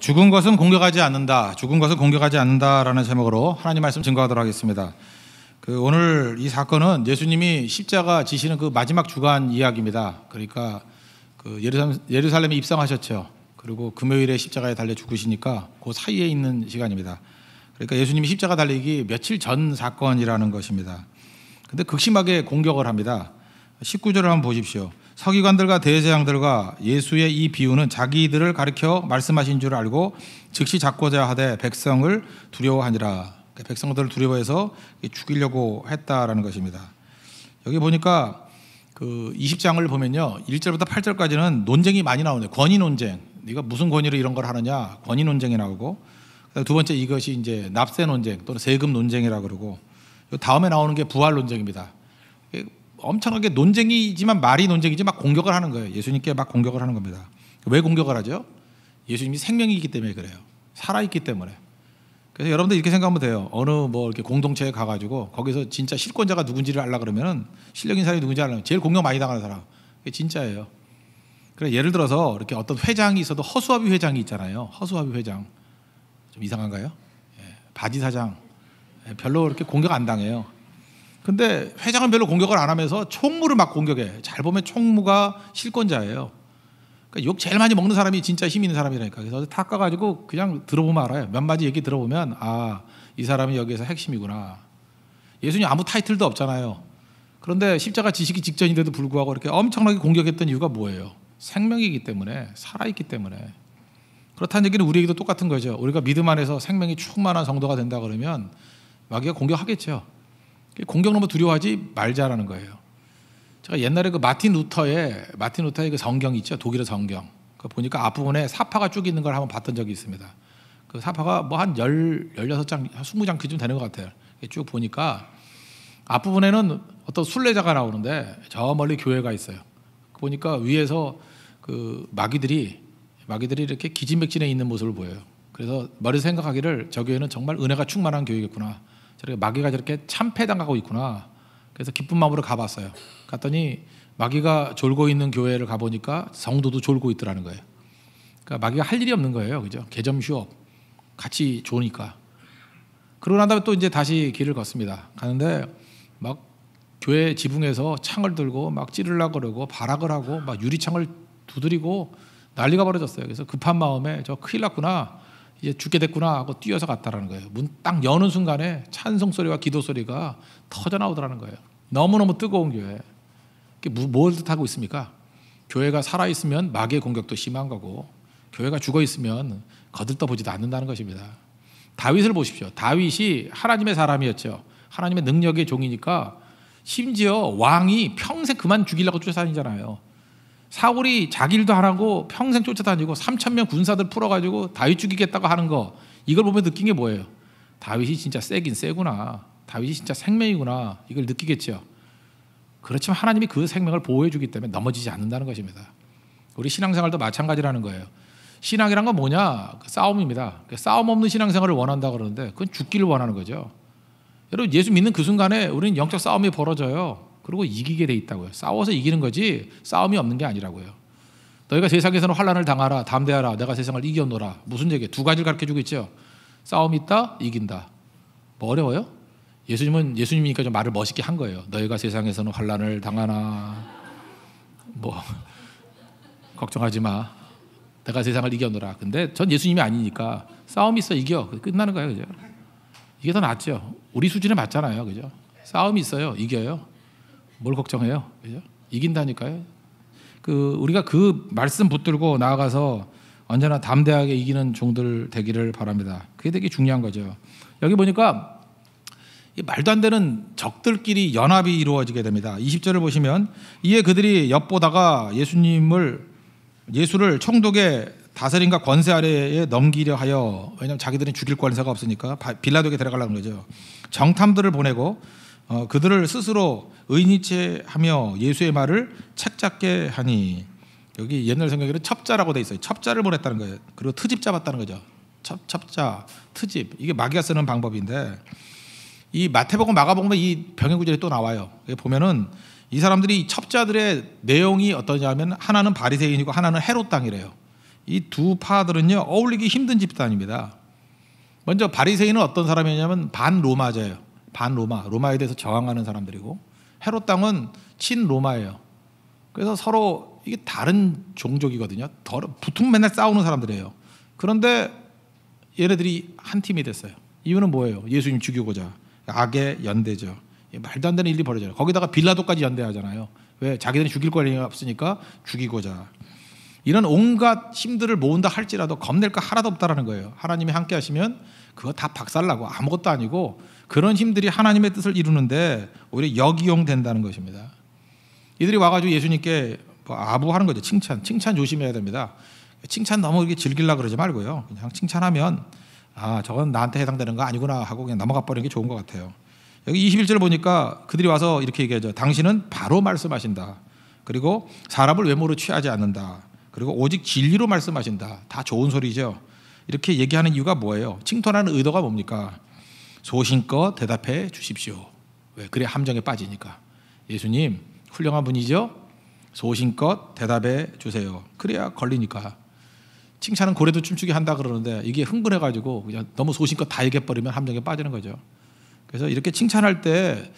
죽은 것은 공격하지 않는다. 죽은 것은 공격하지 않는다라는 제목으로 하나님 말씀 증거하도록 하겠습니다. 오늘 이 사건은 예수님이 십자가 지시는 그 마지막 주간 이야기입니다. 그러니까 예루살렘에 입성하셨죠. 그리고 금요일에 십자가에 달려 죽으시니까 그 사이에 있는 시간입니다. 그러니까 예수님이 십자가 달리기 며칠 전 사건이라는 것입니다. 근데 극심하게 공격을 합니다. 19절을 한번 보십시오. 서기관들과 대제사장들과 예수의 이 비유는 자기들을 가리켜 말씀하신 줄 알고 즉시 잡고자 하되 백성을 두려워하니라. 백성들을 두려워해서 죽이려고 했다라는 것입니다. 여기 보니까 20장을 보면요, 1절부터 8절까지는 논쟁이 많이 나오네요. 권위 논쟁. 네가 무슨 권위로 이런 걸 하느냐? 권위 논쟁이 나오고, 두 번째 이것이 이제 납세 논쟁 또는 세금 논쟁이라고 그러고, 다음에 나오는 게 부활 논쟁입니다. 엄청나게 논쟁이지만 말이 논쟁이지 막 공격을 하는 거예요. 예수님께 막 공격을 하는 겁니다. 왜 공격을 하죠? 예수님이 생명이 있기 때문에 그래요. 살아있기 때문에. 그래서 여러분들 이렇게 생각하면 돼요. 어느 이렇게 공동체에 가가지고 거기서 진짜 실권자가 누군지를 알라 그러면은 실력인 사람이 누군지 알려면 제일 공격 많이 당하는 사람. 그게 진짜예요. 그래 예를 들어서 이렇게 어떤 회장이 있어도 허수아비 회장이 있잖아요. 허수아비 회장. 좀 이상한가요? 바지 사장. 별로 이렇게 공격 안 당해요. 근데 회장은 별로 공격을 안 하면서 총무를 막 공격해. 잘 보면 총무가 실권자예요. 그러니까 욕 제일 많이 먹는 사람이 진짜 힘 있는 사람이라니까. 그래서 탁 가가지고 그냥 들어보면 알아요. 몇 마디 얘기 들어보면 이 사람이 여기에서 핵심이구나. 예수님 아무 타이틀도 없잖아요. 그런데 십자가 지시기 직전인데도 불구하고 이렇게 엄청나게 공격했던 이유가 뭐예요? 생명이기 때문에, 살아있기 때문에. 그렇다는 얘기는 우리에게도 똑같은 거죠. 우리가 믿음 안에서 생명이 충만한 성도가 된다 그러면 마귀가 공격하겠죠. 공격 너무 두려워하지 말자라는 거예요. 제가 옛날에 마틴 루터의 그 성경 있죠. 독일어 성경. 보니까 앞부분에 사파가 쭉 있는 걸 한번 봤던 적이 있습니다. 그 사파가 한 16장, 20장 그쯤 되는 것 같아요. 쭉 보니까 앞부분에는 어떤 순례자가 나오는데 저 멀리 교회가 있어요. 보니까 위에서 마귀들이 이렇게 기진맥진해 있는 모습을 보여요. 그래서 머리에서 생각하기를 저 교회는 정말 은혜가 충만한 교회겠구나. 저렇게 마귀가 저렇게 참패당하고 있구나. 그래서 기쁜 마음으로 가봤어요. 갔더니 마귀가 졸고 있는 교회를 가보니까 성도도 졸고 있더라는 거예요. 그러니까 마귀가 할 일이 없는 거예요. 그죠? 개점 휴업. 같이 좋으니까. 그러고 난 다음에 또 이제 다시 길을 걷습니다. 가는데 막 교회 지붕에서 창을 들고 막 찌르려고 그러고 발악을 하고 막 유리창을 두드리고 난리가 벌어졌어요. 그래서 급한 마음에 저 큰일 났구나. 이제 죽게 됐구나 하고 뛰어서 갔다라는 거예요. 문 딱 여는 순간에 찬송 소리와 기도 소리가 터져 나오더라는 거예요. 너무너무 뜨거운 교회. 뭘 뜻하고 있습니까? 교회가 살아있으면 마귀의 공격도 심한 거고 교회가 죽어있으면 거들떠보지도 않는다는 것입니다. 다윗을 보십시오. 다윗이 하나님의 사람이었죠. 하나님의 능력의 종이니까 심지어 왕이 평생 그만 죽이려고 쫓아다니잖아요. 사울이 자기 일도 안 하고 평생 쫓아다니고 3,000명 군사들 풀어가지고 다윗 죽이겠다고 하는 거, 이걸 보면 느낀 게 뭐예요? 다윗이 진짜 세긴 세구나. 다윗이 진짜 생명이구나. 이걸 느끼겠죠. 그렇지만 하나님이 그 생명을 보호해 주기 때문에 넘어지지 않는다는 것입니다. 우리 신앙생활도 마찬가지라는 거예요. 신앙이란 건 뭐냐? 싸움입니다. 싸움 없는 신앙생활을 원한다 그러는데 그건 죽기를 원하는 거죠. 여러분 예수 믿는 그 순간에 우리는 영적 싸움이 벌어져요. 그리고 이기게 돼 있다고요. 싸워서 이기는 거지 싸움이 없는 게 아니라고요. 너희가 세상에서는 환난을 당하라, 담대하라, 내가 세상을 이겨노라. 무슨 얘기예요? 두 가지를 가르쳐주고 있죠. 싸움이 있다, 이긴다. 뭐 어려워요? 예수님이니까 좀 말을 멋있게 한 거예요. 너희가 세상에서는 환난을 당하나, 걱정하지 마, 내가 세상을 이겨노라. 근데 전 예수님이 아니니까 싸움이 있어, 이겨. 끝나는 거예요, 그죠? 이게 더 낫죠. 우리 수준에 맞잖아요, 그죠? 싸움이 있어요, 이겨요. 뭘 걱정해요? 그죠? 이긴다니까요. 우리가 그 말씀 붙들고 나아가서 언제나 담대하게 이기는 종들 되기를 바랍니다. 그게 되게 중요한 거죠. 여기 보니까 말도 안 되는 적들끼리 연합이 이루어지게 됩니다. 20절을 보시면 이에 그들이 엿보다가 예수를 총독의 다스림과 권세 아래에 넘기려 하여, 왜냐하면 자기들은 죽일 권세가 없으니까 빌라도에게 데려가려는 거죠. 정탐들을 보내고 그들을 스스로 의인이체하며 예수의 말을 책잡게 하니, 여기 옛날 성경에는 첩자라고 돼 있어요. 첩자를 보냈다는 거예요. 그리고 트집 잡았다는 거죠. 첩자, 트집, 이게 마귀가 쓰는 방법인데, 이 마태복음, 마가복음에 이 병행 구절이 또 나와요. 보면은 이 사람들이 첩자들의 내용이 어떠냐면 하나는 바리새인이고 하나는 헤롯 당이래요. 이 두 파들은요 어울리기 힘든 집단입니다. 먼저 바리새인은 어떤 사람이냐면 반로마자예요. 반로마, 로마에 대해서 저항하는 사람들이고, 헤롯 당은 친로마예요. 그래서 서로 이게 다른 종족이거든요. 붙으면 맨날 싸우는 사람들이에요. 그런데 얘네들이 한 팀이 됐어요. 이유는 뭐예요? 예수님 죽이고자. 악의 연대죠. 말도 안 되는 일이 벌어져요. 거기다가 빌라도까지 연대하잖아요. 왜? 자기들이 죽일 권리가 없으니까 죽이고자. 이런 온갖 힘들을 모은다 할지라도 겁낼 거 하나도 없다라는 거예요. 하나님이 함께 하시면 그거 다 박살나고 아무것도 아니고, 그런 힘들이 하나님의 뜻을 이루는데 오히려 역이용 된다는 것입니다. 이들이 와가지고 예수님께 뭐 아부하는 거죠. 칭찬 조심해야 됩니다. 칭찬 너무 이렇게 즐기려고 그러지 말고요. 그냥 칭찬하면 저건 나한테 해당되는 거 아니구나 하고 그냥 넘어가 버리는 게 좋은 것 같아요. 여기 21절 보니까 그들이 와서 이렇게 얘기하죠. 당신은 바로 말씀하신다. 그리고 사람을 외모로 취하지 않는다. 그리고 오직 진리로 말씀하신다. 다 좋은 소리죠. 이렇게 얘기하는 이유가 뭐예요? 칭찬하는 의도가 뭡니까? 소신껏 대답해 주십시오. 왜? 그래 함정에 빠지니까. 예수님 훌륭한 분이죠? 소신껏 대답해 주세요. 그래야 걸리니까. 칭찬은 고래도 춤추게 한다 그러는데 이게 흥분해가지고 그냥 너무 소신껏 다 얘기해버리면 함정에 빠지는 거죠. 그래서 이렇게 칭찬할 때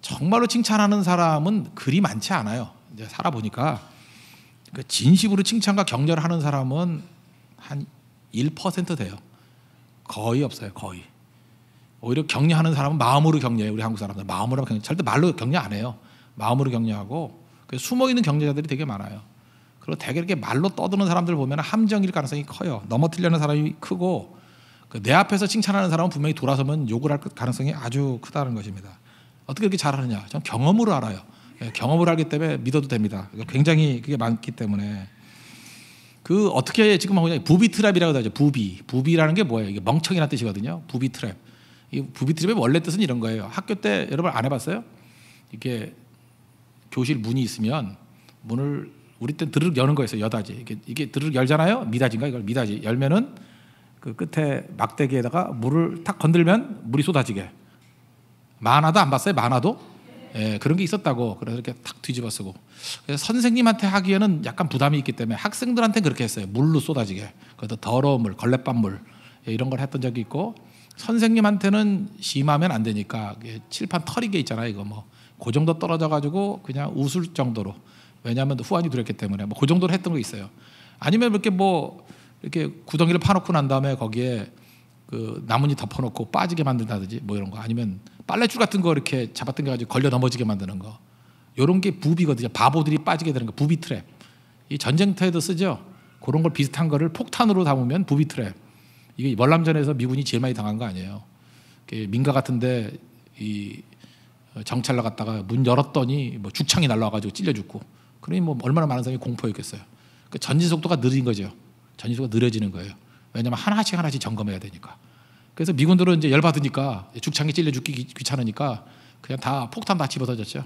정말로 칭찬하는 사람은 그리 많지 않아요. 이제 살아보니까 진심으로 칭찬과 격려를 하는 사람은 한 1% 돼요. 거의 없어요. 거의. 오히려 격려하는 사람은 마음으로 격려해요. 우리 한국 사람들 마음으로 격려, 절대 말로 격려 안 해요. 마음으로 격려하고 숨어있는 격려자들이 되게 많아요. 그리고 되게 이렇게 말로 떠드는 사람들 보면 함정일 가능성이 커요. 넘어뜨리려는 사람이 크고, 내 앞에서 칭찬하는 사람은 분명히 돌아서면 욕을 할 가능성이 아주 크다는 것입니다. 어떻게 그렇게 잘하느냐? 전 경험으로 알아요. 경험을 알기 때문에 믿어도 됩니다. 굉장히 그게 많기 때문에. 어떻게 지금 하고 있냐? 부비 트랩이라고 하죠. 부비라는 게 뭐예요? 이게 멍청이라는 뜻이거든요. 부비 트랩. 이 부비 트랩의 원래 뜻은 이런 거예요. 학교 때 여러분 안 해봤어요? 이게 교실 문이 있으면 문을 우리 때 드르륵 여는 거였어요. 여다지. 이게 드르륵 열잖아요. 미닫이인가 이걸 미닫이 열면은 그 끝에 막대기에다가 물을 탁 건들면 물이 쏟아지게. 만화도 안 봤어요? 만화도? 예, 그런 게 있었다고. 그래서 이렇게 탁 뒤집어 쓰고. 그래서 선생님한테 하기에는 약간 부담이 있기 때문에 학생들한테 그렇게 했어요. 물로 쏟아지게. 그래도 더러운 물, 걸레밥물 이런 걸 했던 적이 있고, 선생님한테는 심하면 안 되니까 칠판 털이게 있잖아요. 이거 뭐 그 정도 떨어져 가지고 그냥 웃을 정도로. 왜냐하면 후환이 두렵기 때문에 뭐 그 정도로 했던 거 있어요. 아니면 이렇게 구덩이를 파놓고 난 다음에 거기에 그 나뭇잎 덮어놓고 빠지게 만든다든지 뭐 이런 거, 아니면 빨래줄 같은 거 이렇게 잡아당겨가지고 걸려 넘어지게 만드는 거, 이런 게 부비거든요. 바보들이 빠지게 되는 거, 부비 트랩. 이 전쟁터에도 쓰죠. 그런 걸 비슷한 거를 폭탄으로 담으면 부비 트랩. 이게 월남전에서 미군이 제일 많이 당한 거 아니에요. 민가 같은데 이 정찰 나갔다가 문 열었더니 뭐 죽창이 날라와가지고 찔려 죽고. 그러니 뭐 얼마나 많은 사람이 공포였겠어요. 그 전진 속도가 느린 거죠. 전진 속도가 느려지는 거예요. 왜냐하면 하나씩 점검해야 되니까. 그래서 미군들은 이제 열받으니까 죽창에 찔려 죽기 귀찮으니까 그냥 다 폭탄 다 집어던졌죠.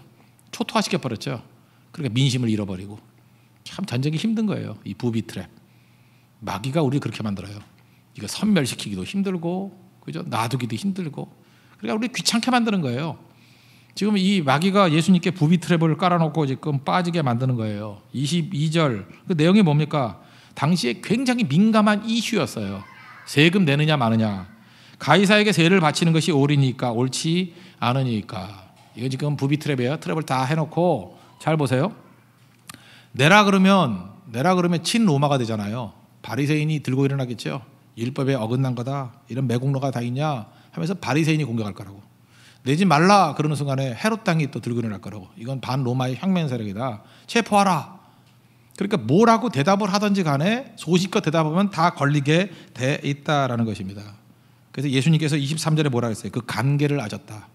초토화시켜 버렸죠. 그러니까 민심을 잃어버리고. 참 전쟁이 힘든 거예요. 이 부비 트랩. 마귀가 우리를 그렇게 만들어요. 이거 선멸시키기도 힘들고, 그죠? 놔두기도 힘들고. 그러니까 우리 귀찮게 만드는 거예요. 지금 이 마귀가 예수님께 부비 트랩을 깔아놓고 지금 빠지게 만드는 거예요. 22절 그 내용이 뭡니까? 당시에 굉장히 민감한 이슈였어요. 세금 내느냐 마느냐, 가이사에게 세를 바치는 것이 옳으니까 옳지 않으니까. 이거 지금 부비 트랩이에요. 트랩을 다 해놓고 잘 보세요. 내라 그러면 친로마가 되잖아요. 바리새인이 들고 일어나겠죠. 율법에 어긋난 거다, 이런 매국노가 다 있냐 하면서 바리새인이 공격할 거라고. 내지 말라 그러는 순간에 헤롯 당이 또 들고 일어날 거라고. 이건 반로마의 혁명 세력이다, 체포하라. 그러니까 뭐라고 대답을 하든지 간에 소신껏 대답하면 다 걸리게 돼 있다라는 것입니다. 그래서 예수님께서 23절에 뭐라 했어요? 그 관계를 아셨다.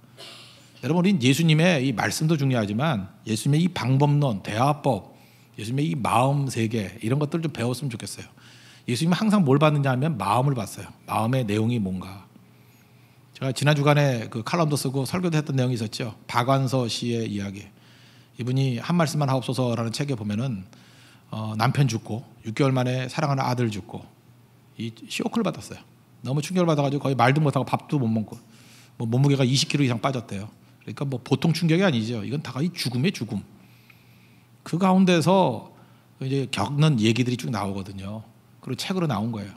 여러분, 우리는 예수님의 이 말씀도 중요하지만 예수님의 이 방법론, 대화법, 예수님의 이 마음 세계, 이런 것들을 좀 배웠으면 좋겠어요. 예수님은 항상 뭘 봤느냐 하면 마음을 봤어요. 마음의 내용이 뭔가. 제가 지난 주간에 그 칼럼도 쓰고 설교도 했던 내용이 있었죠. 박완서 씨의 이야기. 이분이 한 말씀만 하옵소서라는 책에 보면은 남편 죽고 6개월 만에 사랑하는 아들 죽고 이 쇼크를 받았어요. 너무 충격을 받아가지고 거의 말도 못하고 밥도 못 먹고 뭐 몸무게가 20kg 이상 빠졌대요. 그러니까 뭐 보통 충격이 아니죠. 이건 다 거의 죽음의 죽음. 그 가운데서 이제 겪는 얘기들이 쭉 나오거든요. 그리고 책으로 나온 거예요.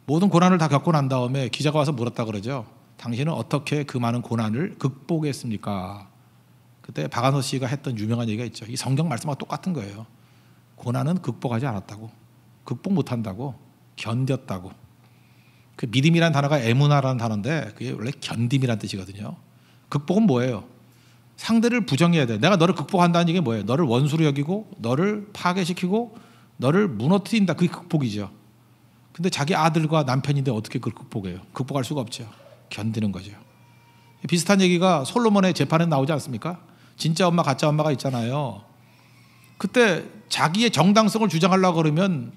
모든 고난을 다 겪고 난 다음에 기자가 와서 물었다 그러죠. 당신은 어떻게 그 많은 고난을 극복했습니까? 그때 박완호 씨가 했던 유명한 얘기가 있죠. 이 성경 말씀과 똑같은 거예요. 고난은 극복하지 않았다고, 극복 못한다고, 견뎠다고. 그 믿음이라는 단어가 에무나라는 단어인데 그게 원래 견딤이라는 뜻이거든요. 극복은 뭐예요? 상대를 부정해야 돼. 내가 너를 극복한다는 얘기 뭐예요? 너를 원수로 여기고 너를 파괴시키고 너를 무너뜨린다. 그게 극복이죠. 근데 자기 아들과 남편인데 어떻게 그걸 극복해요? 극복할 수가 없죠. 견디는 거죠. 비슷한 얘기가 솔로몬의 재판에 나오지 않습니까? 진짜 엄마 가짜 엄마가 있잖아요. 그때 자기의 정당성을 주장하려고 그러면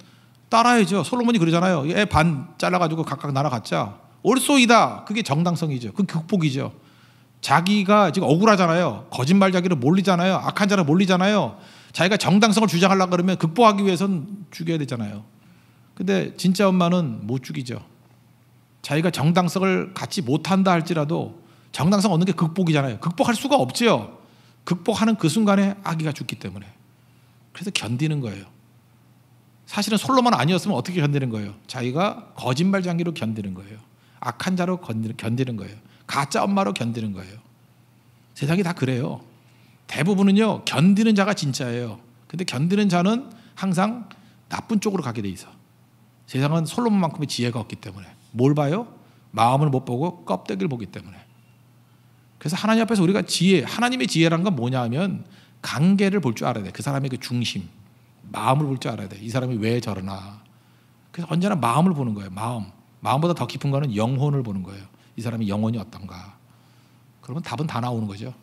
따라야죠. 솔로몬이 그러잖아요. 애 반 잘라가지고 각각 날아갔자. 올소이다. 그게 정당성이죠. 그게 극복이죠. 자기가 지금 억울하잖아요. 거짓말자기를 몰리잖아요. 악한 자를 몰리잖아요. 자기가 정당성을 주장하려고 그러면 극복하기 위해서는 죽여야 되잖아요. 근데 진짜 엄마는 못 죽이죠. 자기가 정당성을 갖지 못한다 할지라도 정당성 얻는 게 극복이잖아요. 극복할 수가 없죠. 극복하는 그 순간에 아기가 죽기 때문에. 그래서 견디는 거예요. 사실은 솔로몬 아니었으면 어떻게 견디는 거예요? 자기가 거짓말장기로 견디는 거예요. 악한 자로 견디는 거예요. 가짜 엄마로 견디는 거예요. 세상이 다 그래요. 대부분은요 견디는 자가 진짜예요. 근데 견디는 자는 항상 나쁜 쪽으로 가게 돼 있어. 세상은 솔로몬만큼의 지혜가 없기 때문에. 뭘 봐요? 마음을 못 보고 껍데기를 보기 때문에. 그래서 하나님 앞에서 우리가 하나님의 지혜라는 건 뭐냐 하면 관계를 볼 줄 알아야 돼. 그 사람의 그 중심, 마음을 볼 줄 알아야 돼. 이 사람이 왜 저러나. 그래서 언제나 마음을 보는 거예요. 마음보다 더 깊은 거는 영혼을 보는 거예요. 이 사람의 영혼이 어떤가. 그러면 답은 다 나오는 거죠.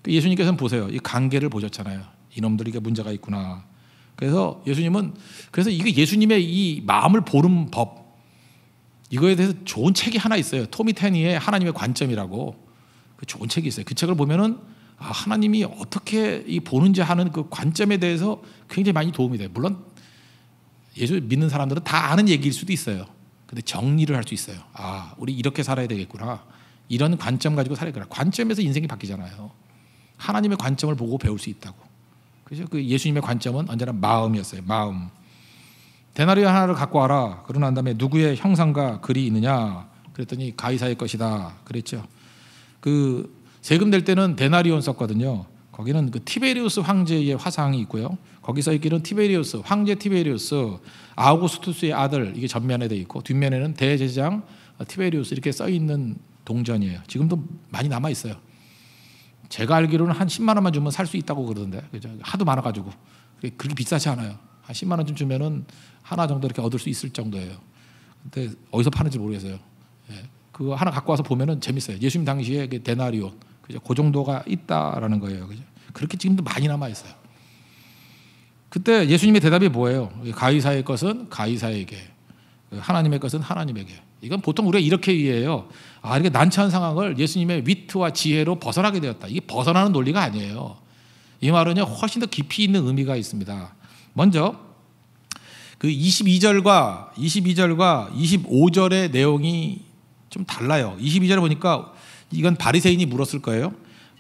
예수님께서는 보세요. 이 관계를 보셨잖아요. 이놈들이 이게 문제가 있구나. 그래서 예수님은 이게 예수님의 이 마음을 보는 법, 이거에 대해서 좋은 책이 하나 있어요. 토미 테니의 하나님의 관점이라고 그 좋은 책이 있어요. 그 책을 보면은 하나님이 어떻게 이 보는지 하는 그 관점에 대해서 굉장히 많이 도움이 돼요. 물론 예수 믿는 사람들은 다 아는 얘기일 수도 있어요. 근데 정리를 할 수 있어요. 우리 이렇게 살아야 되겠구나. 이런 관점 가지고 살아야겠구나. 관점에서 인생이 바뀌잖아요. 하나님의 관점을 보고 배울 수 있다고. 그래서 그 예수님의 관점은 언제나 마음이었어요. 마음. 데나리오 하나를 갖고 와라. 그러고 난 다음에 누구의 형상과 글이 있느냐. 그랬더니 가이사의 것이다. 그랬죠. 그 세금 낼 때는 데나리온 썼거든요. 거기는 그 티베리우스 황제의 화상이 있고요. 거기 써 있기는 티베리우스, 황제 티베리우스, 아우구스투스의 아들, 이게 전면에 돼 있고 뒷면에는 대제사장 티베리우스 이렇게 써 있는 동전이에요. 지금도 많이 남아 있어요. 제가 알기로는 한 10만 원만 주면 살 수 있다고 그러던데. 하도 많아가지고 그렇게 비싸지 않아요. 한 10만 원 좀 주면은 하나 정도 이렇게 얻을 수 있을 정도예요. 근데 어디서 파는지 모르겠어요. 그거 하나 갖고 와서 보면은 재밌어요. 예수님 당시에 그 데나리온, 그죠? 그 정도가 있다라는 거예요. 그죠? 그렇게 지금도 많이 남아 있어요. 그때 예수님의 대답이 뭐예요? 가이사의 것은 가이사에게, 하나님의 것은 하나님에게. 이건 보통 우리가 이렇게 이해해요. 이렇게 난처한 상황을 예수님의 위트와 지혜로 벗어나게 되었다. 이게 벗어나는 논리가 아니에요. 이 말은요 훨씬 더 깊이 있는 의미가 있습니다. 먼저 그 22절과 25절의 내용이 좀 달라요. 22절에 보니까 이건 바리새인이 물었을 거예요.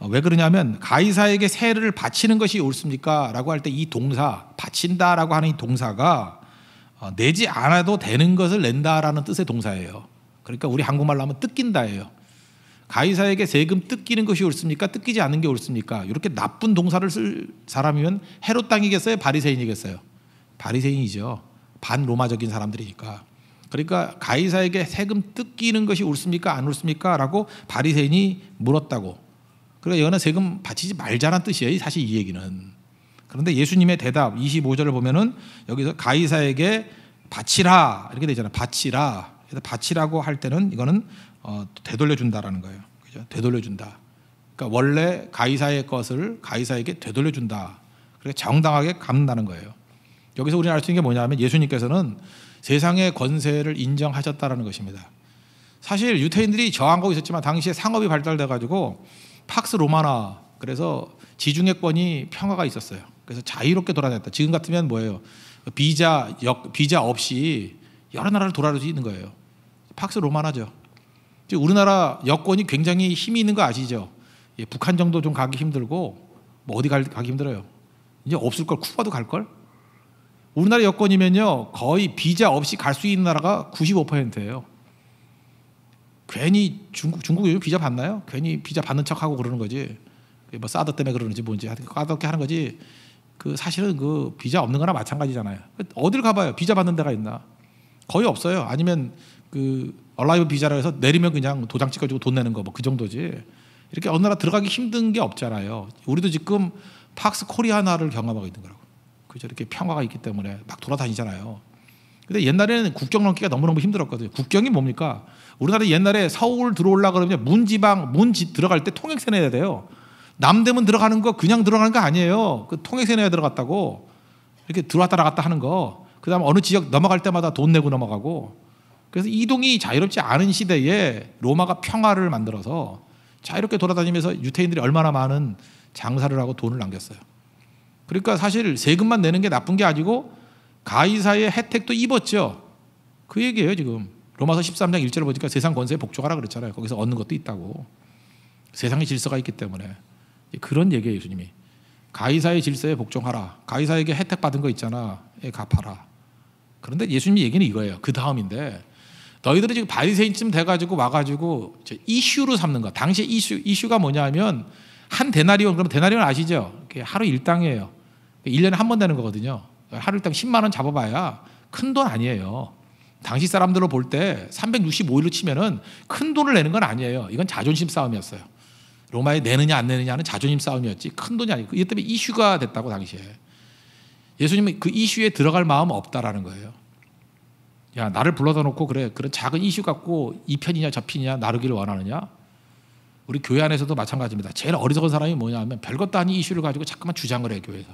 왜 그러냐면 가이사에게 세를 바치는 것이 옳습니까? 라고 할 때 이 동사, 바친다라고 하는 이 동사가 내지 않아도 되는 것을 낸다라는 뜻의 동사예요. 그러니까 우리 한국말로 하면 뜯긴다예요. 가이사에게 세금 뜯기는 것이 옳습니까? 뜯기지 않는 게 옳습니까? 이렇게 나쁜 동사를 쓸 사람이면 헤롯 당이겠어요? 바리새인이겠어요? 바리새인이죠. 반로마적인 사람들이니까. 그러니까 가이사에게 세금 뜯기는 것이 옳습니까? 안 옳습니까? 라고 바리새인이 물었다고. 그러니까 이거는 세금 바치지 말자는 뜻이에요. 사실 이 얘기는. 그런데 예수님의 대답 25절을 보면은 여기서 가이사에게 바치라 이렇게 되잖아요. 바치라. 그래서 바치라고 할 때는 이거는 되돌려준다라는 거예요. 그죠? 되돌려준다. 그러니까 원래 가이사의 것을 가이사에게 되돌려준다. 그러니까 정당하게 갚는다는 거예요. 여기서 우리는 알 수 있는 게 뭐냐면 예수님께서는 세상의 권세를 인정하셨다라는 것입니다. 사실 유태인들이 저항하고 있었지만 당시에 상업이 발달돼 가지고 팍스 로마나, 그래서 지중해권이 평화가 있었어요. 그래서 자유롭게 돌아다녔다. 지금 같으면 뭐예요? 비자 없이 여러 나라를 돌아다닐 수 있는 거예요. 팍스 로마나죠. 우리나라 여권이 굉장히 힘이 있는 거 아시죠? 북한 정도 좀 가기 힘들고 뭐 어디 가기 힘들어요. 이제 없을 걸 쿠바도 갈 걸. 우리나라 여권이면요 거의 비자 없이 갈 수 있는 나라가 95%예요. 괜히 중국 요즘 비자 받나요? 괜히 비자 받는 척하고 그러는 거지. 뭐 사드 때문에 그러는지 뭔지 까맣게 하는 거지. 그 사실은 그 비자 없는 거나 마찬가지잖아요. 어딜 가봐요. 비자 받는 데가 있나? 거의 없어요. 아니면 그 얼라이브 비자라 해서 내리면 그냥 도장 찍어주고 돈 내는 거 뭐 그 정도지. 이렇게 어느 나라 들어가기 힘든 게 없잖아요. 우리도 지금 팍스 코리아나를 경험하고 있는 거라고. 그죠? 이렇게 평화가 있기 때문에 막 돌아다니잖아요. 근데 옛날에는 국경 넘기가 너무너무 힘들었거든요. 국경이 뭡니까? 우리나라 옛날에 서울 들어오려고 그러면 문지방 들어갈 때 통행세 내야 돼요. 남대문 들어가는 거 그냥 들어가는 거 아니에요. 그 통행세 내야 들어갔다고. 이렇게 들어왔다 나갔다 하는 거. 그다음 어느 지역 넘어갈 때마다 돈 내고 넘어가고. 그래서 이동이 자유롭지 않은 시대에 로마가 평화를 만들어서 자유롭게 돌아다니면서 유태인들이 얼마나 많은 장사를 하고 돈을 남겼어요. 그러니까 사실 세금만 내는 게 나쁜 게 아니고 가이사의 혜택도 입었죠. 그 얘기예요 지금. 로마서 13장 1절을 보니까 세상 권세에 복종하라 그랬잖아요. 거기서 얻는 것도 있다고. 세상의 질서가 있기 때문에. 그런 얘기예요 예수님이. 가이사의 질서에 복종하라. 가이사에게 혜택 받은 거 있잖아. 갚아라. 그런데 예수님이 얘기는 이거예요. 그 다음인데 너희들이 지금 바리새인쯤 돼가지고 와가지고 이슈로 삼는 거. 당시에 이슈가 뭐냐면 한 데나리온, 그럼 데나리온 아시죠? 하루 일당이에요. 1년에 한 번 되는 거거든요. 하루 일당 10만 원 잡아봐야 큰 돈 아니에요. 당시 사람들로 볼 때 365일로 치면은 큰 돈을 내는 건 아니에요. 이건 자존심 싸움이었어요. 로마에 내느냐 안 내느냐는 자존심 싸움이었지 큰 돈이 아니고 이것 때문에 이슈가 됐다고 당시에. 예수님은 그 이슈에 들어갈 마음은 없다라는 거예요. 야 나를 불러다 놓고 그래 그런 작은 이슈 갖고 이 편이냐 저 편이냐 나르기를 원하느냐? 우리 교회 안에서도 마찬가지입니다. 제일 어리석은 사람이 뭐냐 하면 별것도 아닌 이슈를 가지고 자꾸만 주장을 해요. 교회에서.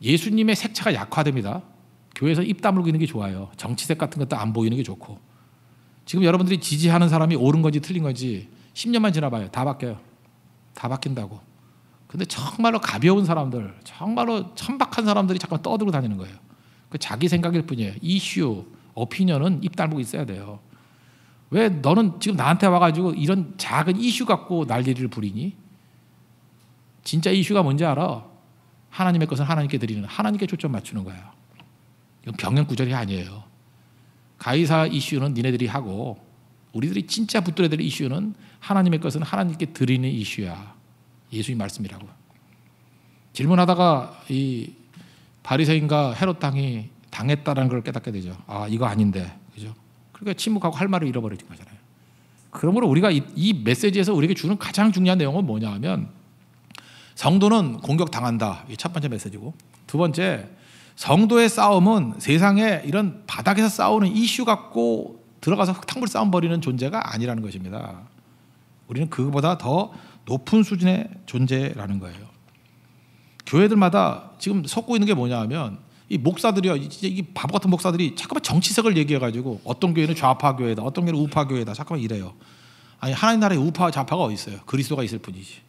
예수님의 색채가 약화됩니다. 교회에서 입 다물고 있는 게 좋아요. 정치색 같은 것도 안 보이는 게 좋고. 지금 여러분들이 지지하는 사람이 옳은 건지 틀린 건지 10년만 지나봐요. 다 바뀌어요. 다 바뀐다고. 근데 정말로 가벼운 사람들, 정말로 천박한 사람들이 잠깐 떠들고 다니는 거예요. 그 자기 생각일 뿐이에요. 이슈, 오피니언은 입 다물고 있어야 돼요. 왜 너는 지금 나한테 와가지고 이런 작은 이슈 갖고 난리를 부리니? 진짜 이슈가 뭔지 알아? 하나님의 것은 하나님께 드리는, 하나님께 초점 맞추는 거예요. 이건 병행구절이 아니에요. 가이사 이슈는 니네들이 하고 우리들이 진짜 붙들어야 될 이슈는 하나님의 것은 하나님께 드리는 이슈야. 예수님 말씀이라고. 질문하다가 이 바리새인과 헤롯 당이 당했다는 걸 깨닫게 되죠. 아 이거 아닌데, 그죠? 그러니까 침묵하고 할 말을 잃어버리는 거잖아요. 그러므로 우리가 이 메시지에서 우리에게 주는 가장 중요한 내용은 뭐냐 하면 성도는 공격당한다. 이게 첫 번째 메시지고, 두 번째 성도의 싸움은 세상에 이런 바닥에서 싸우는 이슈 갖고 들어가서 흙탕물 싸움 벌이는 존재가 아니라는 것입니다. 우리는 그거보다 더 높은 수준의 존재라는 거예요. 교회들마다 지금 섞고 있는 게 뭐냐 하면 이 목사들이요, 이 바보 같은 목사들이 잠깐만 정치색을 얘기해가지고 어떤 교회는 좌파 교회다, 어떤 교회는 우파 교회다, 잠깐만 이래요. 아니 하나님 나라에 우파 좌파가 어디 있어요? 그리스도가 있을 뿐이지.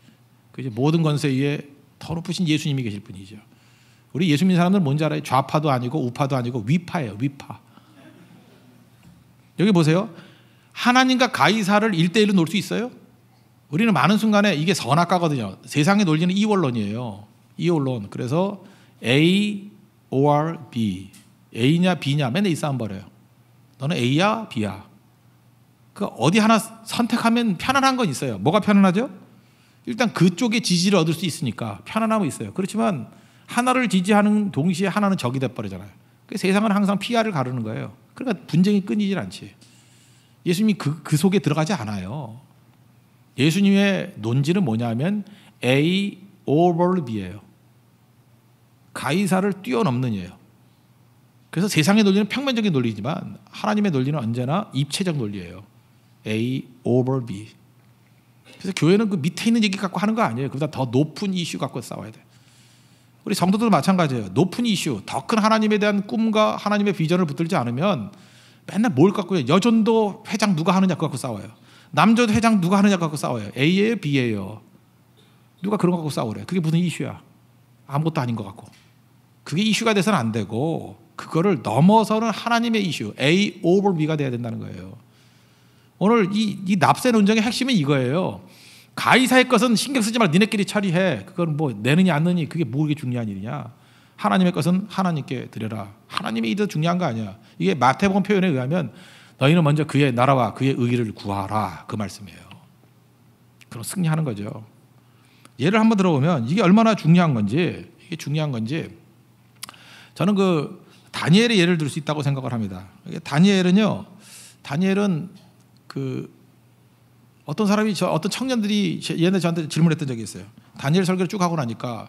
그 모든 권세 위에 더 높으신 예수님이 계실 뿐이죠. 우리 예수 믿는 사람들은 뭔지 알아요? 좌파도 아니고 우파도 아니고 위파예요. 위파. 여기 보세요. 하나님과 가이사를 1대1로 놓을 수 있어요? 우리는 많은 순간에 이게 선악과거든요. 세상의 논리는 이원론이에요. 이원론. 그래서 A or B. A냐 B냐 맨날 이 싸움 벌여요. 너는 A야 B야. 그 어디 하나 선택하면 편안한 건 있어요. 뭐가 편안하죠? 일단 그쪽에 지지를 얻을 수 있으니까 편안함은 있어요. 그렇지만 하나를 지지하는 동시에 하나는 적이 돼버리잖아요. 세상은 항상 PR을 가르는 거예요. 그러니까 분쟁이 끊이질 않지. 예수님이 그 속에 들어가지 않아요. 예수님의 논지는 뭐냐면 A over B예요. 가이사를 뛰어넘는 예요. 그래서 세상의 논리는 평면적인 논리지만 하나님의 논리는 언제나 입체적 논리예요. A over B. 그래서 교회는 그 밑에 있는 얘기 갖고 하는 거 아니에요. 그보다 더 높은 이슈 갖고 싸워야 돼. 우리 성도들도 마찬가지예요. 높은 이슈, 더 큰 하나님에 대한 꿈과 하나님의 비전을 붙들지 않으면 맨날 뭘 갖고 해요. 여전도 회장 누가 하느냐 그거 갖고 싸워요. 남자도 회장 누가 하느냐 갖고 싸워요. A예요 B예요. 누가 그런 거 갖고 싸우래. 그게 무슨 이슈야. 아무것도 아닌 것 같고. 그게 이슈가 돼서는 안 되고 그거를 넘어서는 하나님의 이슈 A over B가 돼야 된다는 거예요. 오늘 이 납세 논쟁의 핵심은 이거예요. 가이사의 것은 신경 쓰지 말고 니네끼리 처리해. 그건 뭐 내느냐 안 내느냐 그게 뭐 그게 중요한 일이냐. 하나님의 것은 하나님께 드려라. 하나님의 일이 더 중요한 거 아니야. 이게 마태복음 표현에 의하면 너희는 먼저 그의 나라와 그의 의를 구하라, 그 말씀이에요. 그럼 승리하는 거죠. 예를 한번 들어보면 이게 얼마나 중요한 건지, 저는 그 다니엘의 예를 들 수 있다고 생각을 합니다. 다니엘은 그 어떤 사람이 어떤 청년들이 옛날에 저한테 질문했던 적이 있어요. 다니엘 설교를 쭉 하고 나니까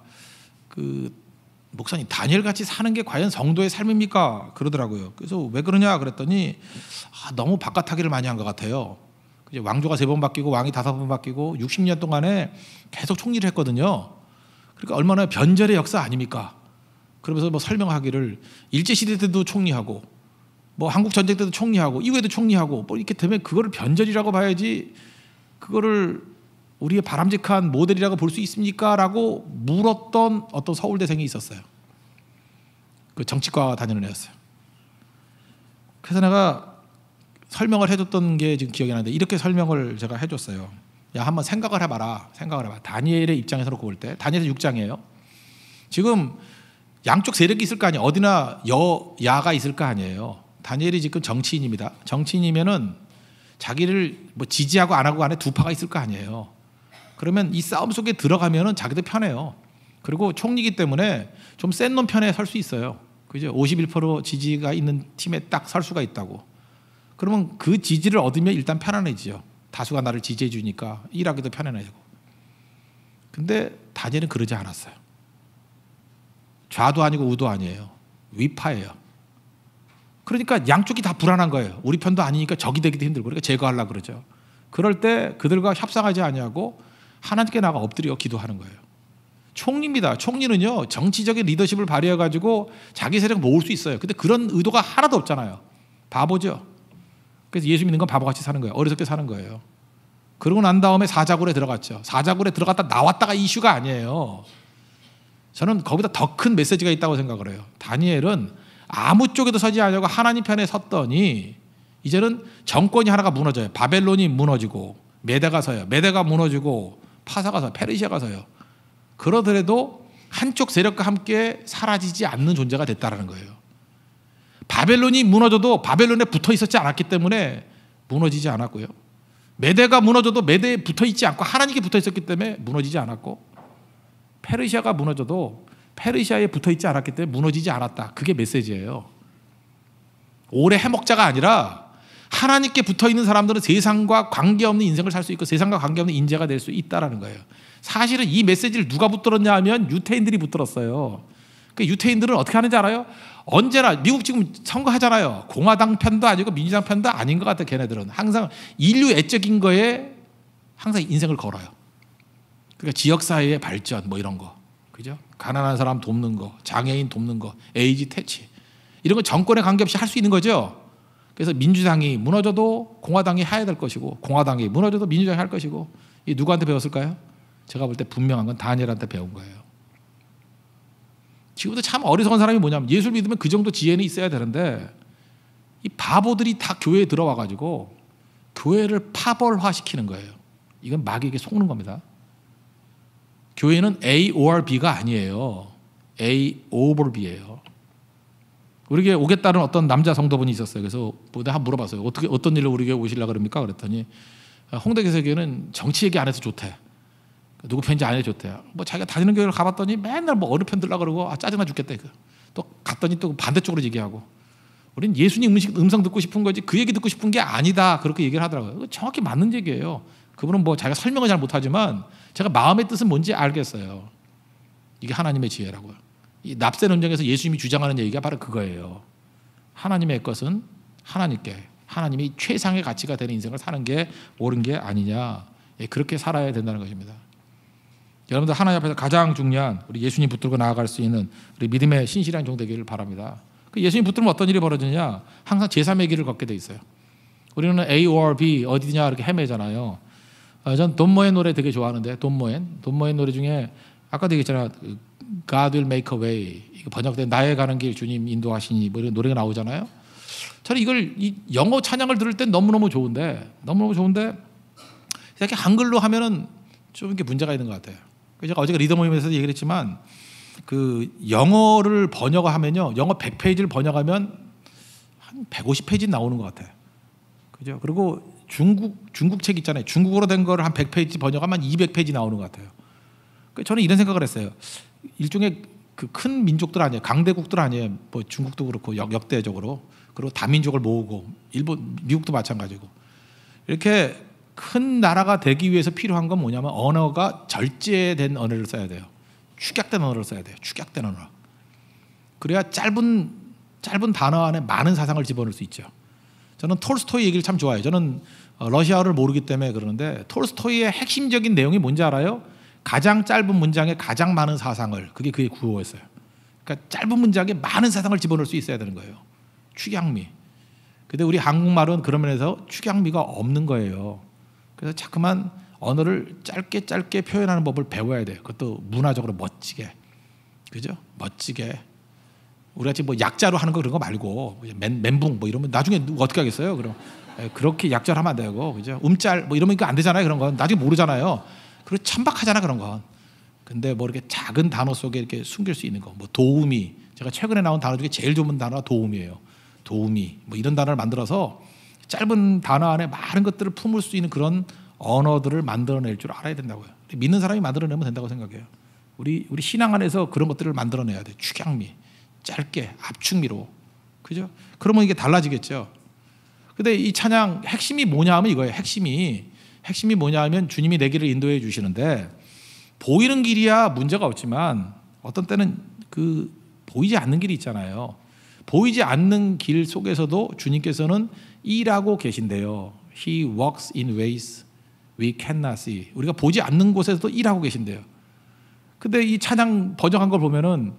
그 목사님, 다니엘 같이 사는 게 과연 성도의 삶입니까? 그러더라고요. 그래서 왜 그러냐 그랬더니 너무 바깥하기를 많이 한 것 같아요. 왕조가 3번 바뀌고 왕이 5번 바뀌고 60년 동안에 계속 총리를 했거든요. 그러니까 얼마나 변절의 역사 아닙니까? 그러면서 뭐 설명하기를 일제시대 때도 총리하고 뭐 한국전쟁 때도 총리하고 이후에도 총리하고 뭐 이렇게 되면 그거를 변절이라고 봐야지 그거를 우리의 바람직한 모델이라고 볼 수 있습니까? 라고 물었던 어떤 서울대생이 있었어요. 그 정치과 다니는 애였어요. 그래서 내가 설명을 해줬던 게 지금 기억이 나는데 이렇게 설명을 제가 해줬어요. 야, 한번 생각을 해봐라. 다니엘의 입장에서 놓고 볼 때, 다니엘 6장이에요. 지금 양쪽 세력이 있을 거 아니에요. 어디나 여야가 있을 거 아니에요. 다니엘이 지금 정치인입니다. 정치인이면은 자기를 뭐 지지하고 안 하고 안에 두 파가 있을 거 아니에요. 그러면 이 싸움 속에 들어가면은 자기도 편해요. 그리고 총리이기 때문에 좀 센 놈 편에 설 수 있어요. 그죠? 51% 지지가 있는 팀에 딱 설 수가 있다고. 그러면 그 지지를 얻으면 일단 편안해지죠. 다수가 나를 지지해 주니까 일하기도 편안해지고. 근데 다니엘은 그러지 않았어요. 좌도 아니고 우도 아니에요. 위파예요. 그러니까 양쪽이 다 불안한 거예요. 우리 편도 아니니까 적이 되기도 힘들고 그러니까 제거하려고 그러죠. 그럴 때 그들과 협상하지 아니하고 하나님께 나가 엎드려 기도하는 거예요. 총리입니다. 총리는요, 정치적인 리더십을 발휘해가지고 자기 세력 모을 수 있어요. 근데 그런 의도가 하나도 없잖아요. 바보죠. 그래서 예수 믿는 건 바보같이 사는 거예요. 어리석게 사는 거예요. 그러고 난 다음에 사자굴에 들어갔죠. 사자굴에 들어갔다 나왔다가 이슈가 아니에요. 저는 거기다 더 큰 메시지가 있다고 생각을 해요. 다니엘은 아무 쪽에도 서지 않으려고 하나님 편에 섰더니 이제는 정권이 하나가 무너져요. 바벨론이 무너지고 메대가 서요. 메대가 무너지고 파사가 서요. 페르시아가 서요. 그러더라도 한쪽 세력과 함께 사라지지 않는 존재가 됐다는 거예요. 바벨론이 무너져도 바벨론에 붙어 있었지 않았기 때문에 무너지지 않았고요. 메대가 무너져도 메대에 붙어 있지 않고 하나님께 붙어 있었기 때문에 무너지지 않았고, 페르시아가 무너져도 페르시아에 붙어 있지 않았기 때문에 무너지지 않았다. 그게 메시지예요. 오래 해먹자가 아니라 하나님께 붙어 있는 사람들은 세상과 관계없는 인생을 살 수 있고 세상과 관계없는 인재가 될 수 있다는 거예요. 사실은 이 메시지를 누가 붙들었냐 하면 유태인들이 붙들었어요. 그 유태인들은 어떻게 하는지 알아요? 언제나 미국 지금 선거하잖아요. 공화당 편도 아니고 민주당 편도 아닌 것 같아. 걔네들은 항상 인류 애적인 거에 항상 인생을 걸어요. 그러니까 지역사회의 발전 뭐 이런 거, 그죠? 가난한 사람 돕는 거, 장애인 돕는 거, 에이즈 퇴치 이런 거 정권에 관계없이 할 수 있는 거죠. 그래서 민주당이 무너져도 공화당이 해야 될 것이고 공화당이 무너져도 민주당이 할 것이고, 이 누구한테 배웠을까요? 제가 볼 때 분명한 건 다니엘한테 배운 거예요. 지금도 참 어리석은 사람이 뭐냐면 예수를 믿으면 그 정도 지혜는 있어야 되는데 이 바보들이 다 교회에 들어와 가지고 교회를 파벌화시키는 거예요. 이건 마귀에게 속는 겁니다. 교회는 A or B가 아니에요. A over B예요. 우리 교회 오겠다는 어떤 남자 성도분이 있었어요. 그래서 내가 한번 물어봤어요. 어떻게 어떤 일로 우리 교회 오시려고 그럽니까? 그랬더니 홍대 개세교회는 정치 얘기 안 해서 좋대. 누구 편인지 안 해도 좋대요. 뭐 자기가 다니는 교회를 가봤더니 맨날 뭐 어느 편 들라 그러고 짜증나 죽겠다. 또 갔더니 또 반대쪽으로 얘기하고. 우린 예수님 음성 듣고 싶은 거지 그 얘기 듣고 싶은 게 아니다. 그렇게 얘기를 하더라고요. 정확히 맞는 얘기예요. 그분은 뭐 자기가 설명을 잘 못하지만 제가 마음의 뜻은 뭔지 알겠어요. 이게 하나님의 지혜라고요. 이 납세 논쟁에서 예수님이 주장하는 얘기가 바로 그거예요. 하나님의 것은 하나님께, 하나님이 최상의 가치가 되는 인생을 사는 게 옳은 게 아니냐. 그렇게 살아야 된다는 것입니다. 여러분들 하나님 앞에서 가장 중요한 우리 예수님 붙들고 나아갈 수 있는 우리 믿음의 신실한 종 되기를 바랍니다. 그 예수님 붙들면 어떤 일이 벌어지느냐? 항상 제3의 길을 걷게 돼 있어요. 우리는 A or B 어디냐 이렇게 헤매잖아요. 전 돈 모엔 노래 되게 좋아하는데 돈 모엔 노래 중에 아까도 얘기했잖아. God will make a way. 이거 번역된 나의 가는 길 주님 인도하시니 뭐 이런 노래가 나오잖아요. 저는 이 영어 찬양을 들을 땐 너무너무 좋은데 이렇게 한글로 하면은 좀 이렇게 문제가 있는 것 같아요. 제가 어제 리더 모임에서 얘기를 했지만 그 영어를 번역하면요, 영어 100페이지를 번역하면 한 150페이지 나오는 것 같아요. 그죠? 그리고 중국 책 있잖아요. 중국어로 된 거를 한 100페이지 번역하면 200페이지 나오는 것 같아요. 저는 이런 생각을 했어요. 일종의 그 큰 민족들 아니에요. 강대국들 아니에요. 뭐 중국도 그렇고 역대적으로. 그리고 다민족을 모으고 일본, 미국도 마찬가지고. 이렇게 큰 나라가 되기 위해서 필요한 건 뭐냐면 언어가 절제된 언어를 써야 돼요. 축약된 언어를 써야 돼요. 축약된 언어. 그래야 짧은 단어 안에 많은 사상을 집어넣을 수 있죠. 저는 톨스토이 얘기를 참 좋아해요. 저는 러시아어를 모르기 때문에 그러는데 톨스토이의 핵심적인 내용이 뭔지 알아요? 가장 짧은 문장에 가장 많은 사상을, 그게 그의 구호였어요. 그러니까 짧은 문장에 많은 사상을 집어넣을 수 있어야 되는 거예요. 축약미. 근데 우리 한국말은 그런 면에서 축약미가 없는 거예요. 그래서 자꾸만 언어를 짧게 표현하는 법을 배워야 돼요. 그것도 문화적으로 멋지게. 그죠? 멋지게. 우리가 지금 뭐 약자로 하는 거 그런 거 말고 멘붕 뭐 이러면 나중에 어떻게 하겠어요? 그럼 그렇게 약자로 하면 안 되고, 그죠? 음짤 뭐 이러면 이거 안 되잖아요. 그런 건 나중에 모르잖아요. 그리고 천박하잖아 그런 건. 근데 뭐 이렇게 작은 단어 속에 이렇게 숨길 수 있는 거, 뭐 도우미. 제가 최근에 나온 단어 중에 제일 좋은 단어가 도우미예요. 도우미. 뭐 이런 단어를 만들어서 짧은 단어 안에 많은 것들을 품을 수 있는 그런 언어들을 만들어낼 줄 알아야 된다고요. 믿는 사람이 만들어내면 된다고 생각해요. 우리 신앙 안에서 그런 것들을 만들어내야 돼. 축약미, 짧게, 압축미로, 그죠? 그러면 이게 달라지겠죠. 근데 이 찬양 핵심이 뭐냐 하면 이거예요. 핵심이 뭐냐 하면 주님이 내 길을 인도해 주시는데, 보이는 길이야 문제가 없지만 어떤 때는 그 보이지 않는 길이 있잖아요. 보이지 않는 길 속에서도 주님께서는 일하고 계신대요. He walks in ways we cannot see. 우리가 보지 않는 곳에서도 일하고 계신대요. 근데 이 찬양 번역한 걸 보면은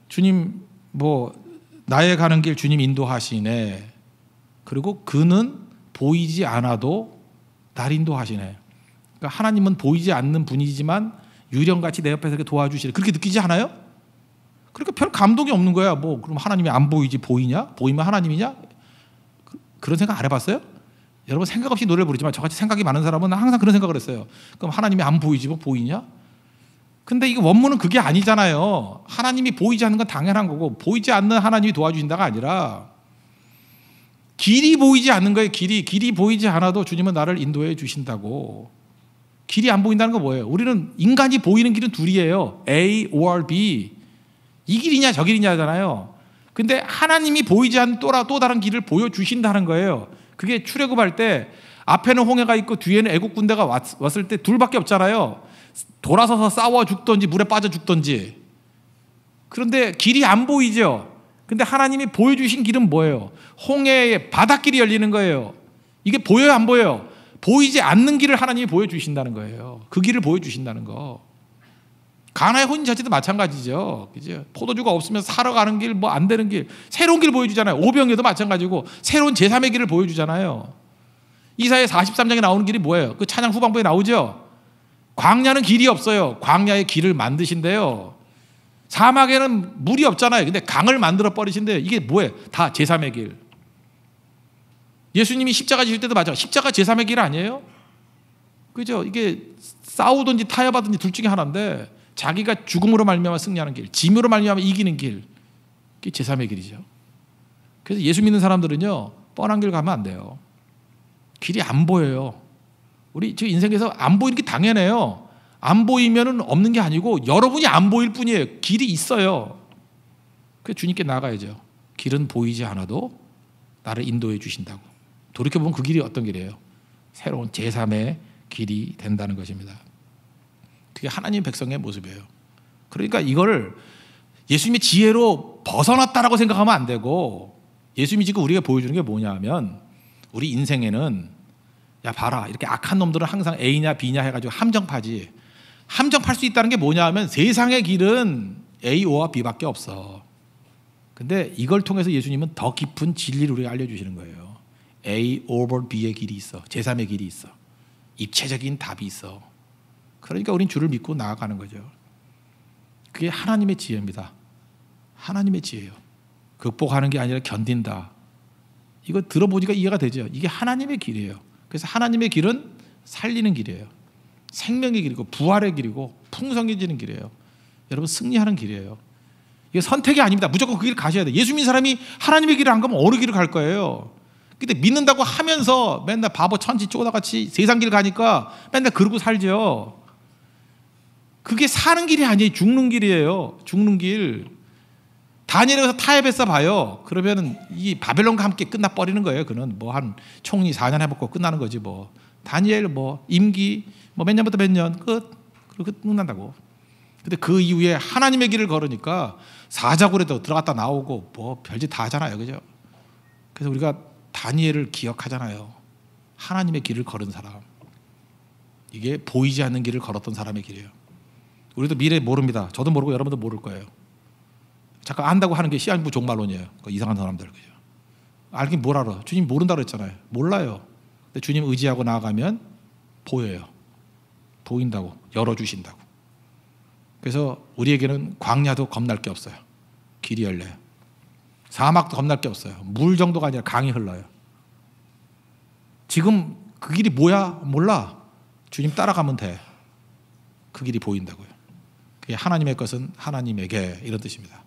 주님 뭐 나의 가는 길 주님 인도하시네. 그리고 그는 보이지 않아도 날 인도하시네. 그러니까 하나님은 보이지 않는 분이지만 유령같이 내 옆에서 이렇게 도와주시네. 그렇게 느끼지 않아요? 그러니까 별 감동이 없는 거야. 뭐 그럼 하나님이 안 보이지 보이냐? 보이면 하나님이냐? 그런 생각 안 해봤어요? 여러분 생각 없이 노래를 부르지만 저같이 생각이 많은 사람은 항상 그런 생각을 했어요. 그럼 하나님이 안 보이지 뭐 보이냐? 근데 이거 원문은 그게 아니잖아요. 하나님이 보이지 않는 건 당연한 거고, 보이지 않는 하나님이 도와주신다가 아니라 길이 보이지 않는 거예요. 길이 보이지 않아도 주님은 나를 인도해 주신다고. 길이 안 보인다는 건 뭐예요? 우리는 인간이 보이는 길은 둘이에요. A or B. 이 길이냐 저 길이냐잖아요. 근데 하나님이 보이지 않는 또 다른 길을 보여주신다는 거예요. 그게 출애굽할 때 앞에는 홍해가 있고 뒤에는 애국 군대가 왔을 때 둘밖에 없잖아요. 돌아서서 싸워 죽던지 물에 빠져 죽던지. 그런데 길이 안 보이죠. 근데 하나님이 보여주신 길은 뭐예요? 홍해의 바닷길이 열리는 거예요. 이게 보여요 안 보여요? 보이지 않는 길을 하나님이 보여주신다는 거예요. 그 길을 보여주신다는 거. 가나의 혼인 자체도 마찬가지죠. 그죠? 포도주가 없으면 사러 가는 길, 뭐 안 되는 길, 새로운 길 보여주잖아요. 오병이어도 마찬가지고 새로운 제3의 길을 보여주잖아요. 이사야 43장에 나오는 길이 뭐예요? 그 찬양 후반부에 나오죠. 광야는 길이 없어요. 광야의 길을 만드신대요. 사막에는 물이 없잖아요. 근데 강을 만들어 버리신대요. 이게 뭐예요? 다 제3의 길. 예수님이 십자가 지실 때도 맞아. 십자가 제3의 길 아니에요? 그죠? 이게 싸우든지 타협하든지 둘 중에 하나인데, 자기가 죽음으로 말미암아 승리하는 길, 짐으로 말미암아 이기는 길, 그게 제3의 길이죠. 그래서 예수 믿는 사람들은요, 뻔한 길 가면 안 돼요. 길이 안 보여요. 우리 지금 인생에서 안 보이는 게 당연해요. 안 보이면은 없는 게 아니고 여러분이 안 보일 뿐이에요. 길이 있어요. 그래서 주님께 나가야죠. 길은 보이지 않아도 나를 인도해 주신다고. 돌이켜보면 그 길이 어떤 길이에요? 새로운 제3의 길이 된다는 것입니다. 그게 하나님 백성의 모습이에요. 그러니까 이거를 예수님의 지혜로 벗어났다라고 생각하면 안 되고, 예수님이 지금 우리가 보여주는 게 뭐냐 하면, 우리 인생에는 야 봐라, 이렇게 악한 놈들은 항상 A냐 B냐 해가지고 함정파지. 함정팔 수 있다는 게 뭐냐 하면 세상의 길은 A와 B밖에 없어. 근데 이걸 통해서 예수님은 더 깊은 진리를 우리가 알려주시는 거예요. A over B의 길이 있어. 제3의 길이 있어. 입체적인 답이 있어. 그러니까 우린 주를 믿고 나아가는 거죠. 그게 하나님의 지혜입니다. 하나님의 지혜예요. 극복하는 게 아니라 견딘다. 이거 들어보니까 이해가 되죠. 이게 하나님의 길이에요. 그래서 하나님의 길은 살리는 길이에요. 생명의 길이고 부활의 길이고 풍성해지는 길이에요. 여러분 승리하는 길이에요. 이게 선택이 아닙니다. 무조건 그 길 가셔야 돼요. 예수 믿는 사람이 하나님의 길을 안 가면 어느 길을 갈 거예요. 근데 믿는다고 하면서 맨날 바보 천지 쪼다같이 세상 길 가니까 맨날 그러고 살죠. 그게 사는 길이 아니에요. 죽는 길이에요. 죽는 길. 다니엘에서 타협해서 봐요. 그러면 이 바벨론과 함께 끝나버리는 거예요. 그는 뭐 한 총리 4년 해먹고 끝나는 거지 뭐. 다니엘 뭐 임기 뭐 몇 년부터 몇 년 끝. 그리고 끝난다고. 근데 그 이후에 하나님의 길을 걸으니까 사자굴에도 들어갔다 나오고 뭐 별짓 다 하잖아요. 그죠? 그래서 우리가 다니엘을 기억하잖아요. 하나님의 길을 걸은 사람. 이게 보이지 않는 길을 걸었던 사람의 길이에요. 우리도 미래 모릅니다. 저도 모르고 여러분도 모를 거예요. 잠깐 안다고 하는 게 시한부 종말론이에요. 그 이상한 사람들. 그죠? 알긴 뭘 알아. 주님 모른다 그랬잖아요. 몰라요. 근데 주님 의지하고 나아가면 보여요. 보인다고. 열어주신다고. 그래서 우리에게는 광야도 겁날 게 없어요. 길이 열려요. 사막도 겁날 게 없어요. 물 정도가 아니라 강이 흘러요. 지금 그 길이 뭐야? 몰라. 주님 따라가면 돼. 그 길이 보인다고요. 그게 하나님의 것은 하나님에게 이런 뜻입니다.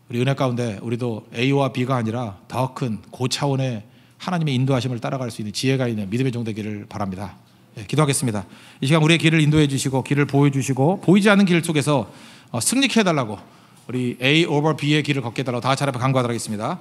우리 은혜 가운데 우리도 A와 B가 아니라 더 큰 고차원의 하나님의 인도하심을 따라갈 수 있는 지혜가 있는 믿음의 종 되기를 바랍니다. 기도하겠습니다. 이 시간 우리의 길을 인도해 주시고 길을 보여주시고 보이지 않는 길 속에서 승리케 해달라고 우리 A over B의 길을 걷게 해달라고 다 같이 앞에 간구하도록 하겠습니다.